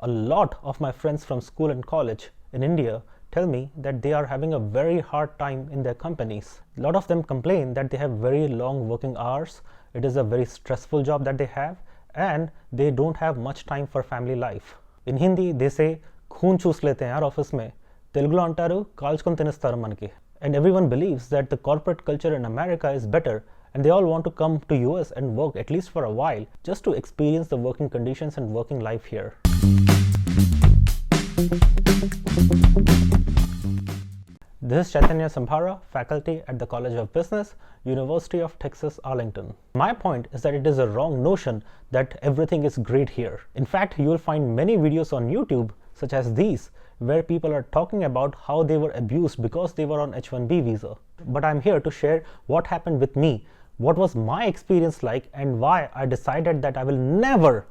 a lot of my friends from school and college in India tell me that they are having a very hard time in their companies. A lot of them complain that they have very long working hours, it is a very stressful job that they have, and they don't have much time for family life. In Hindi, they say, "Khoon choos lete hain yaar office mein." Telugulo antaru, "Kalchukom tinistaru manaki." And everyone believes that the corporate culture in America is better, and they all want to come to US and work at least for a while just to experience the working conditions and working life here. This is Chaitanya Sambhara, faculty at the College of Business, University of Texas, Arlington. My point is that it is a wrong notion that everything is great here. In fact, you will find many videos on YouTube, such as these, where people are talking about how they were abused because they were on H-1B visa. But I'm here to share what happened with me, what was my experience like, and why I decided that I will never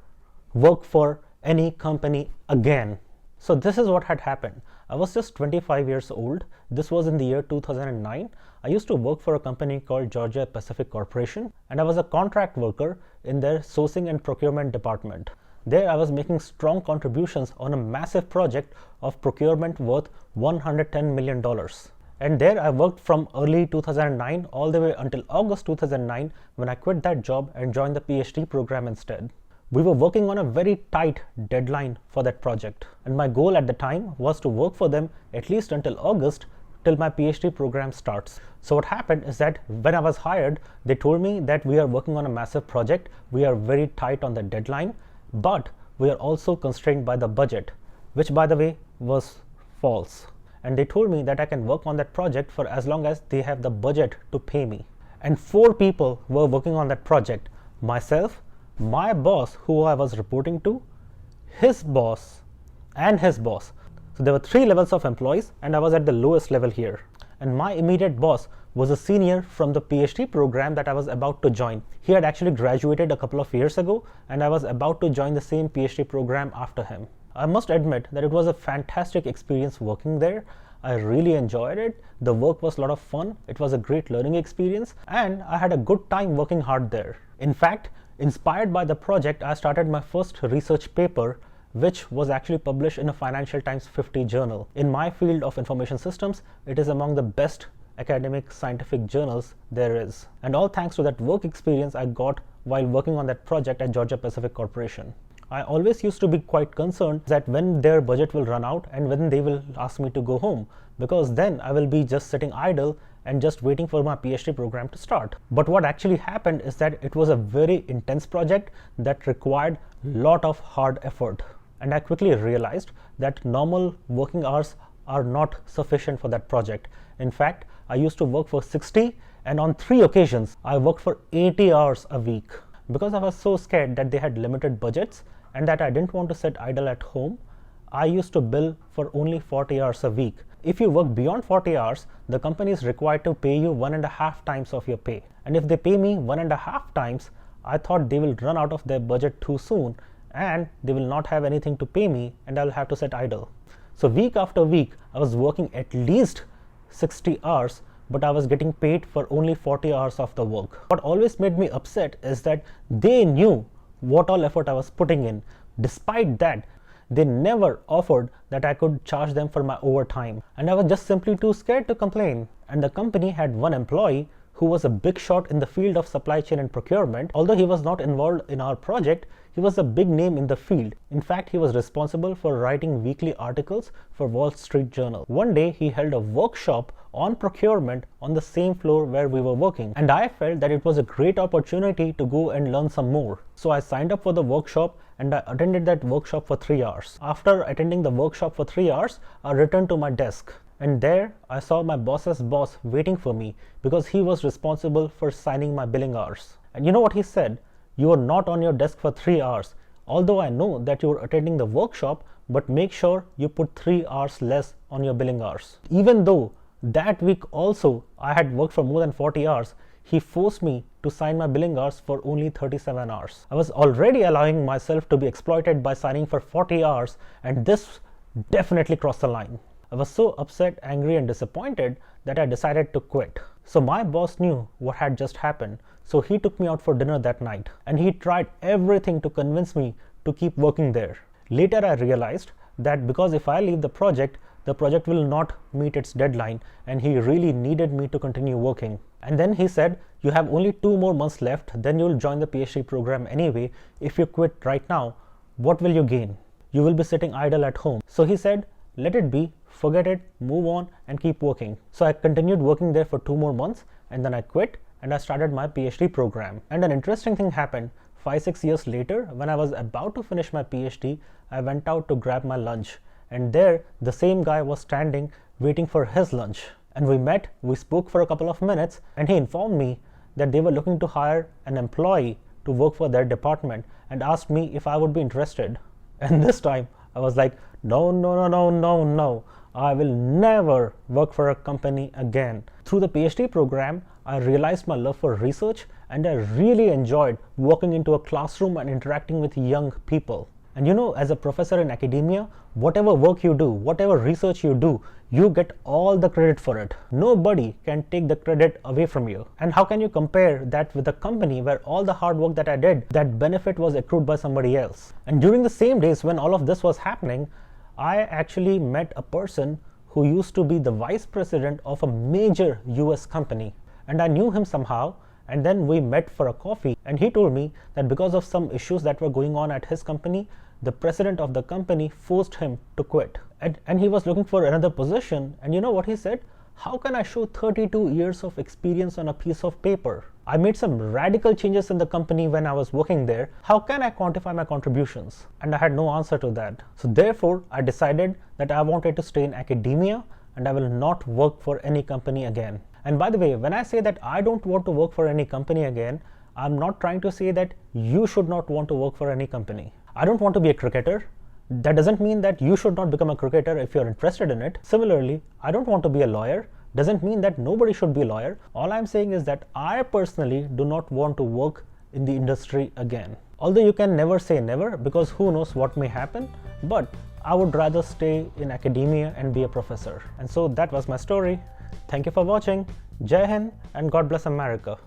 work for any company again. So this is what had happened. I was just 25 years old. This was in the year 2009. I used to work for a company called Georgia Pacific Corporation, and I was a contract worker in their sourcing and procurement department. There I was making strong contributions on a massive project of procurement worth $110 million. And there I worked from early 2009 all the way until August 2009 when I quit that job and joined the PhD program instead. We were working on a very tight deadline for that project, and my goal at the time was to work for them at least until August, till my PhD program starts. So what happened is that when I was hired, they told me that we are working on a massive project, we are very tight on the deadline, but we are also constrained by the budget, which by the way was false. And they told me that I can work on that project for as long as they have the budget to pay me. And 4 people were working on that project: myself, my boss who I was reporting to, his boss, and his boss. So there were 3 levels of employees, and I was at the lowest level here. And my immediate boss was a senior from the PhD program that I was about to join. He had actually graduated a couple of years ago, and I was about to join the same PhD program after him. I must admit that it was a fantastic experience working there. I really enjoyed it. The work was a lot of fun. It was a great learning experience, and I had a good time working hard there. In fact, inspired by the project, I started my first research paper, which was actually published in a Financial Times 50 journal. In my field of information systems, it is among the best academic scientific journals there is. And all thanks to that work experience I got while working on that project at Georgia Pacific Corporation. I always used to be quite concerned that when their budget will run out and when they will ask me to go home, because then I will be just sitting idle and just waiting for my PhD program to start. But what actually happened is that it was a very intense project that required a lot of hard effort. And I quickly realized that normal working hours are not sufficient for that project. In fact, I used to work for 60, and on 3 occasions, I worked for 80 hours a week. Because I was so scared that they had limited budgets and that I didn't want to sit idle at home, I used to bill for only 40 hours a week. If you work beyond 40 hours, the company is required to pay you 1.5 times of your pay. And if they pay me 1.5 times, I thought they will run out of their budget too soon and they will not have anything to pay me and I'll have to sit idle. So week after week, I was working at least 60 hours, but I was getting paid for only 40 hours of the work. What always made me upset is that they knew what all effort I was putting in. Despite that, they never offered that I could charge them for my overtime. And I was just simply too scared to complain. And the company had one employee who was a big shot in the field of supply chain and procurement. Although he was not involved in our project, he was a big name in the field. In fact, he was responsible for writing weekly articles for Wall Street Journal. One day, he held a workshop on procurement on the same floor where we were working. And I felt that it was a great opportunity to go and learn some more. So I signed up for the workshop and I attended that workshop for 3 hours. After attending the workshop for 3 hours, I returned to my desk. And there I saw my boss's boss waiting for me because he was responsible for signing my billing hours. And you know what he said? "You are not on your desk for 3 hours. Although I know that you are attending the workshop, but make sure you put 3 hours less on your billing hours." Even though that week also I had worked for more than 40 hours, he forced me to sign my billing hours for only 37 hours. I was already allowing myself to be exploited by signing for 40 hours, and this definitely crossed the line. I was so upset, angry, and disappointed that I decided to quit. So my boss knew what had just happened, so he took me out for dinner that night, and he tried everything to convince me to keep working there. Later I realized that because if I leave the project will not meet its deadline, and he really needed me to continue working. And then he said, you have only 2 more months left, then you'll join the PhD program anyway. If you quit right now, what will you gain? You will be sitting idle at home. So he said, let it be, forget it, move on and keep working. So I continued working there for 2 more months, and then I quit and I started my PhD program. And an interesting thing happened. 5-6 years later, when I was about to finish my PhD, I went out to grab my lunch, and there the same guy was standing waiting for his lunch. And we met, we spoke for a couple of minutes, and he informed me that they were looking to hire an employee to work for their department, and asked me if I would be interested. And this time I was like, no, I will never work for a company again. Through the PhD program, I realized my love for research, and I really enjoyed walking into a classroom and interacting with young people. And you know, as a professor in academia, whatever work you do, whatever research you do, you get all the credit for it. Nobody can take the credit away from you. And how can you compare that with a company where all the hard work that I did, that benefit was accrued by somebody else? And during the same days when all of this was happening, I actually met a person who used to be the vice president of a major US company. And I knew him somehow, and then we met for a coffee, and he told me that because of some issues that were going on at his company, the president of the company forced him to quit. And he was looking for another position, and you know what he said? How can I show 32 years of experience on a piece of paper? I made some radical changes in the company when I was working there. How can I quantify my contributions? And I had no answer to that. So therefore, I decided that I wanted to stay in academia, and I will not work for any company again. And by the way, when I say that I don't want to work for any company again, I'm not trying to say that you should not want to work for any company. I don't want to be a cricketer. That doesn't mean that you should not become a cricketer if you're interested in it. Similarly, I don't want to be a lawyer. Doesn't mean that nobody should be a lawyer. All I'm saying is that I personally do not want to work in the industry again. Although you can never say never, because who knows what may happen, but I would rather stay in academia and be a professor. And so that was my story. Thank you for watching. Jai Hind and God bless America.